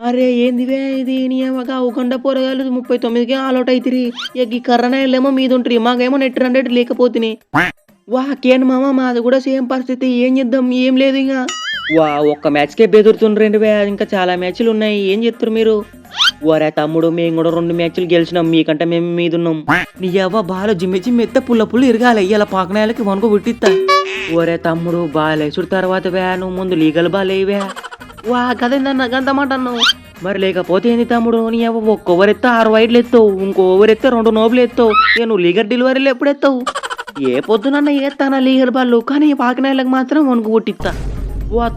అరే ఏందివే ఇది నీ అవ్వ గావుకొండ పోరగాళ్ళు 39కే ఆల్ ఔట్ అయితిరి. ఇగ గీ కర్రనాయలేమో మీదుంట్రి. మాకేమో నెట్ 100 లేకపోతిని. కేను మామ మాది కూడా సేమ్ పరిస్థితి. ఏం చేద్దాం? ఏం లేదింగ. ఒక్క మ్యాచ్‌కే బెదురుతుండ్రేంటివే ఇంకా చాలా మ్యాచ్‌లున్నాయి. ఏం జేత్తురు మీరు? ఒరేయ్ తమ్ముడు మేము గూడా 2 మ్యాచ్‌లు గెలిచినాం. మీకంటే మేము మీదున్నాం. నీ యవ్వ బాలు జిమ్మి జిమ్మి ఎత్తే పుల్ల పుల్ల ఇరగాలె. ఇయ్యాల పాకనాయలకి వణుకు పుట్టిత్తా. ఒరేయ్ తమ్ముడు బాలేసుడు తర్వాత వే నువ్వు ముందు లీగల్ బాలేయివే. గదేందన్న గంత మాటన్నావు? మరి లేకపోతే ఏంది తమ్ముడు? నీ యవ్వ ఒక్క ఓవరెత్తే 6 వైడ్‌లెత్తావు. ఇంకో ఓవరెత్తే 2 నోబులెత్తావు. ఇగ నువ్వు లీగల్ డెలివరీలు ఎప్పుడెత్తావు? ఏ పొద్దునన్న ఏత్తానా లీగల్ బాల్లు. కానీ ఈ పాకనాయలకు మాత్రం వణుకు పుట్టిత్తా.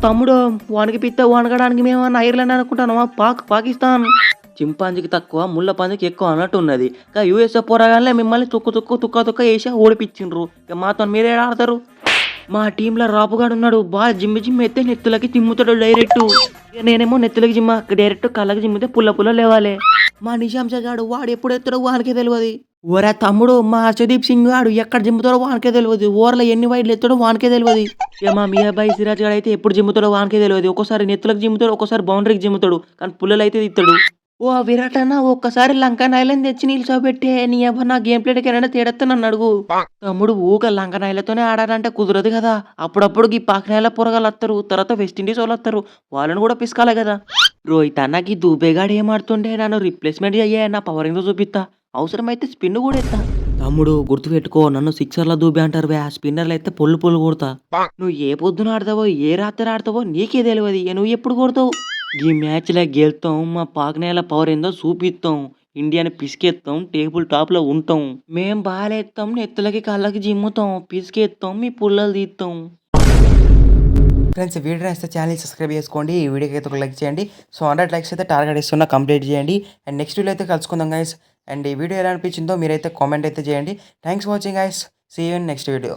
తమ్ముడు వణికిపిత్తే వణకడానికి మేమన్నా ఐర్లాండ్ అనుకుంటానమా? పాకిస్తాన్. చింపాంజీకి తక్కువ ముళ్ళ పందికి ఎక్కువ అన్నట్టున్నది. యూఎస్ఏ పోరగాళ్ళే మిమ్మల్ని తుక్క ఏసి ఓడిపిచ్చిండ్రు. ఇక మాతోని మీరేడ ఆడతారు? మా టీంలో రాపుగాడున్నాడు. బాగా జిమ్మి ఎత్తే నెత్తులకి చిమ్ముతాడు డైరెక్ట్. ఇక నేనేమో నెత్తులకి జిమ్మ డైరెక్ట్ కళ్ళకి జిమ్మితే పుల్ల లేవాలే. మా నిజాంశగాడు వాడు ఎప్పుడు ఎత్తాడో వానికే తెలియదు. ఓరే తమ్ముడు మా హర్షదీప్ సింగ్ గాడు ఎక్కడ జిమ్ముతాడో వానికే తెలియదు. ఓవర్లో ఎన్ని వైడ్లు ఎత్తాడో వానికే తెలియదు. ఇక మా మియాబాయి సిరాజ్ గాడు అయితే ఎప్పుడు జిమ్ముతాడో వానికే తెలియదు. ఒక్కోసారి నెత్తులకు జిమ్ముతాడు, ఒక్కోసారి బౌండరీకి జిమ్ముతాడు. కానీ పుల్లలు అయితే ఇస్తాడు. విరాట్ అన్న ఒక్కసారి లంకన్ ఐలాండ్ తెచ్చి నిల్చోబెట్టే నీ అబ్బా నా గేమ్ ప్లేకి ఏమైనా తేడత్తా నన్ను అడుగు. తమ్ముడు లంకన్ ఐలతోనే ఆడాలంటే కుదరదు కదా. అప్పుడప్పుడు ఈ పాకనాయల పొరగాలు వస్తారు. తర్వాత వెస్టిండీస్ వాళ్ళు వస్తారు. వాళ్ళని కూడా పిసుకాలి కదా. రోహిత్ అన్నకి దూబేగాడు ఏమాడుతుండే నన్ను రిప్లేస్మెంట్ అయ్యే నా పవర్ ఏందో చూపిస్తా. అవసరమైతే స్పిన్ కూడా ఎత్తా. తమ్ముడు గుర్తుపెట్టుకో నన్ను సిక్సర్ల దూబే అంటారు. ఆ స్పిన్నర్లు అయితే పొల్లు కొడతా. నువ్వు ఏ పొద్దున ఆడతావో ఏ రాత్రి ఆడతావో నీకే తెలియదు. నువ్వు ఎప్పుడు కొడతావు? ఈ మ్యాచ్‌లో గెలుతాం. మా పాకనాయల పవర్ ఏందో చూపిస్తాం. ఇండియాని పిసికేత్తాం. టేబుల్ టాప్‌లో ఉంటాం. మేం బాలేత్తాం. నెత్తులకి కాళ్ళకి జిమ్ముతాం. పిసికేత్తాం. మీ పుల్లలు తీత్తాం. ఫ్రెండ్స్ వీడియో నచ్చితే ఛానల్ సబ్స్క్రైబ్ చేసుకోండి. ఈ వీడియోకి అయితే ఒక లైక్ చేయండి. సో 100 లైక్స్ అయితే టార్గెట్ ఇస్తున్నా కంప్లీట్ చేయండి. అండ్ నెక్స్ట్ వీడియో అయితే కలుసుకుందాం గైస్. అండ్ ఈ వీడియో ఎలా అనిపించిందో మీరైతే కామెంట్ అయితే చేయండి. Thanks for watching guys. See you in next video.